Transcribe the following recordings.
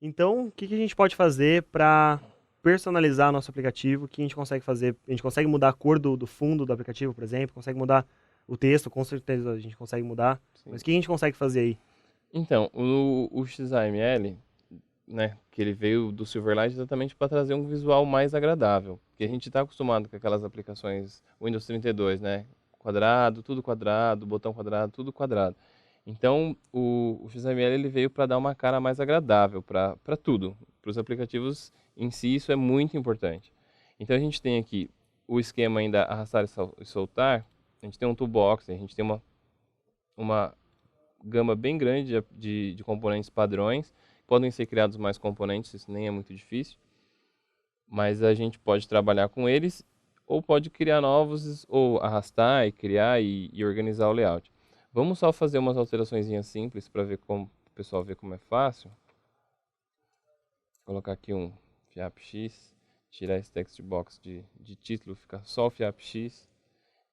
Então, o que que a gente pode fazer para personalizar nosso aplicativo? O que a gente consegue fazer? A gente consegue mudar a cor do fundo do aplicativo, por exemplo? Consegue mudar o texto? Com certeza a gente consegue mudar. Mas Sim. o que a gente consegue fazer aí? Então, o XAML, né, que ele veio do Silverlight exatamente para trazer um visual mais agradável. Porque a Sim. gente está acostumado com aquelas aplicações Windows 32, né? Quadrado, botão quadrado, tudo quadrado. Então, o XAML ele veio para dar uma cara mais agradável para tudo. Para os aplicativos em si, isso é muito importante. Então, a gente tem aqui o esquema ainda arrastar e soltar. A gente tem um toolbox, a gente tem uma gama bem grande de componentes padrões. Podem ser criados mais componentes, isso nem é muito difícil, mas a gente pode trabalhar com eles ou pode criar novos, ou arrastar e criar e organizar o layout. Vamos só fazer umas alterações simples para ver como o pessoal vê como é fácil. Vou colocar aqui um fiap X, tirar esse text box de título, ficar só o fiap X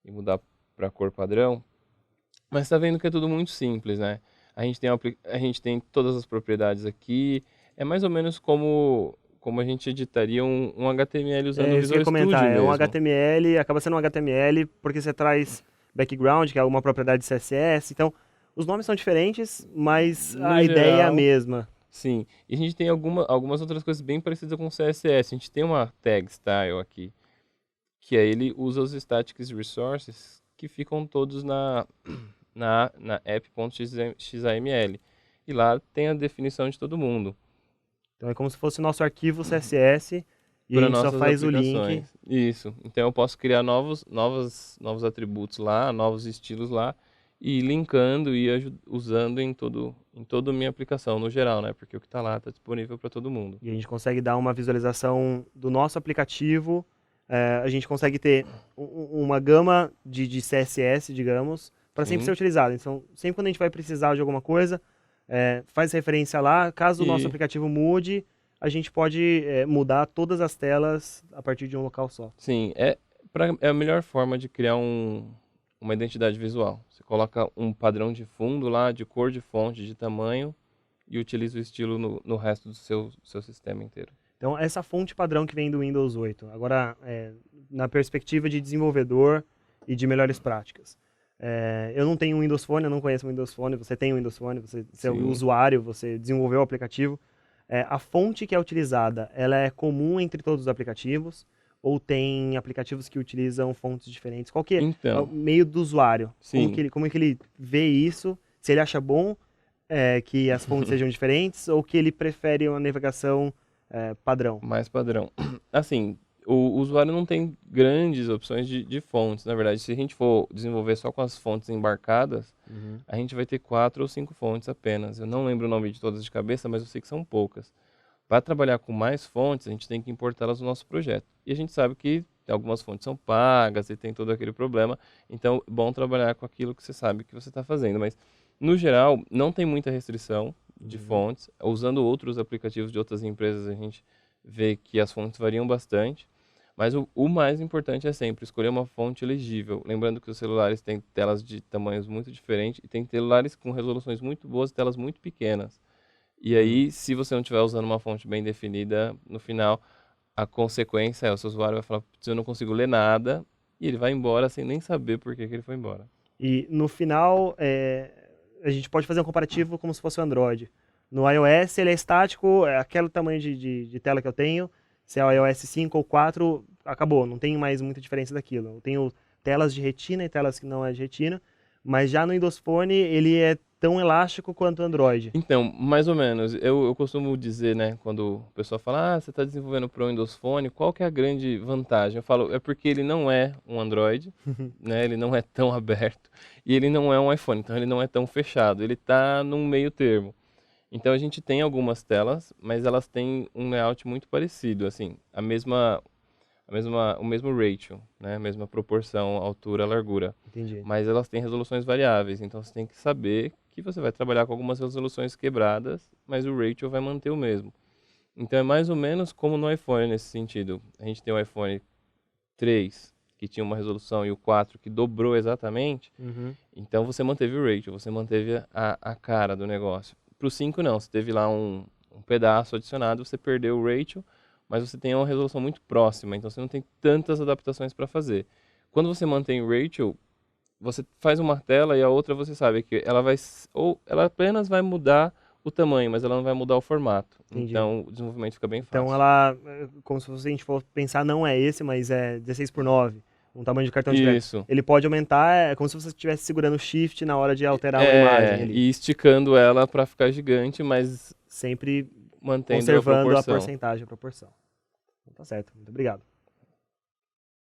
e mudar para a cor padrão. Mas está vendo que é tudo muito simples, né? A gente tem todas as propriedades aqui. É mais ou menos como a gente editaria um HTML usando o É, isso que eu Visual ia comentar. Studio É um mesmo. HTML, acaba sendo um HTML porque você traz background, que é uma propriedade CSS. Então, os nomes são diferentes, mas No a ideia é a geral, mesma. sim. E a gente tem algumas outras coisas bem parecidas com o CSS. A gente tem uma tag style aqui, que aí ele usa os statics resources que ficam todos na app.xaml. E lá tem a definição de todo mundo. Então, é como se fosse o nosso arquivo CSS e a Para gente só nossas faz o link. aplicações. Isso. Então eu posso criar novos atributos lá, novos estilos lá, e ir linkando e usando em toda a minha aplicação, no geral, né? Porque o que está lá está disponível para todo mundo. E a gente consegue dar uma visualização do nosso aplicativo. A gente consegue ter uma gama de CSS, digamos, para sempre ser Sim. utilizado. Então, sempre quando a gente vai precisar de alguma coisa, faz referência lá. Caso o nosso E aplicativo mude, a gente pode mudar todas as telas a partir de um local só. sim, é a melhor forma de criar uma identidade visual. Você coloca um padrão de fundo lá, de cor, de fonte, de tamanho, e utiliza o estilo no resto do seu sistema inteiro. Então, essa fonte padrão que vem do Windows 8. Agora, na perspectiva de desenvolvedor e de melhores práticas. Eu não tenho um Windows Phone, eu não conheço o Windows Phone, você tem um Windows Phone, você é o Sim. usuário, você desenvolveu o aplicativo. A fonte que é utilizada, ela é comum entre todos os aplicativos? Ou tem aplicativos que utilizam fontes diferentes? Qual que é o Então, meio do usuário? sim. Como é que ele vê isso? Se ele acha bom que as fontes sejam diferentes ou que ele prefere uma navegação padrão? Mais padrão. Assim, o usuário não tem grandes opções de fontes. Na verdade, se a gente for desenvolver só com as fontes embarcadas, Uhum. a gente vai ter 4 ou 5 fontes apenas. Eu não lembro o nome de todas de cabeça, mas eu sei que são poucas. Para trabalhar com mais fontes, a gente tem que importá-las no nosso projeto. E a gente sabe que algumas fontes são pagas e tem todo aquele problema. Então, é bom trabalhar com aquilo que você sabe que você está fazendo. Mas, no geral, não tem muita restrição de Uhum. fontes. Usando outros aplicativos de outras empresas, a gente vê que as fontes variam bastante. Mas o mais importante é sempre escolher uma fonte legível. Lembrando que os celulares têm telas de tamanhos muito diferentes e tem celulares com resoluções muito boas e telas muito pequenas. E Uhum. aí, se você não estiver usando uma fonte bem definida, no final, a consequência é o seu usuário vai falar, "Putz, eu não consigo ler nada", e ele vai embora sem nem saber por que que ele foi embora. E no final, a gente pode fazer um comparativo como se fosse o Android. No iOS, ele é estático, é aquele tamanho de tela que eu tenho. Se é o iOS 5 ou 4, acabou, não tem mais muita diferença daquilo. Eu tenho telas de retina e telas que não é de retina, mas já no Windows Phone, ele é tão elástico quanto o Android. Então, mais ou menos, eu costumo dizer, né, quando o pessoal fala, você está desenvolvendo para o Windows Phone, qual que é a grande vantagem? Eu falo, é porque ele não é um Android, né, ele não é tão aberto, e ele não é um iPhone, então ele não é tão fechado, ele está num meio termo. Então a gente tem algumas telas, mas elas têm um layout muito parecido, assim, o mesmo ratio, né? A mesma proporção, altura, largura. Entendi. Mas elas têm resoluções variáveis, então você tem que saber que você vai trabalhar com algumas resoluções quebradas, mas o ratio vai manter o mesmo. Então é mais ou menos como no iPhone nesse sentido. A gente tem o iPhone 3, que tinha uma resolução, e o 4, que dobrou exatamente. Uhum. Então você manteve o ratio, você manteve a cara do negócio. Para o 5 não, você teve lá um pedaço adicionado, você perdeu o ratio, mas você tem uma resolução muito próxima, então você não tem tantas adaptações para fazer. Quando você mantém o ratio, você faz uma tela e a outra você sabe que ela vai, ou ela apenas vai mudar o tamanho, mas ela não vai mudar o formato. Entendi. Então o desenvolvimento fica bem Então fácil. ela, como se fosse, a gente for pensar, não é esse, mas é 16:9, um tamanho de cartão de crédito. Isso. Ele pode aumentar, é como se você estivesse segurando o shift na hora de alterar uma imagem ali. E esticando ela para ficar gigante, mas Sempre mantendo conservando a a proporção. porcentagem, a proporção. Então, tá certo, muito obrigado.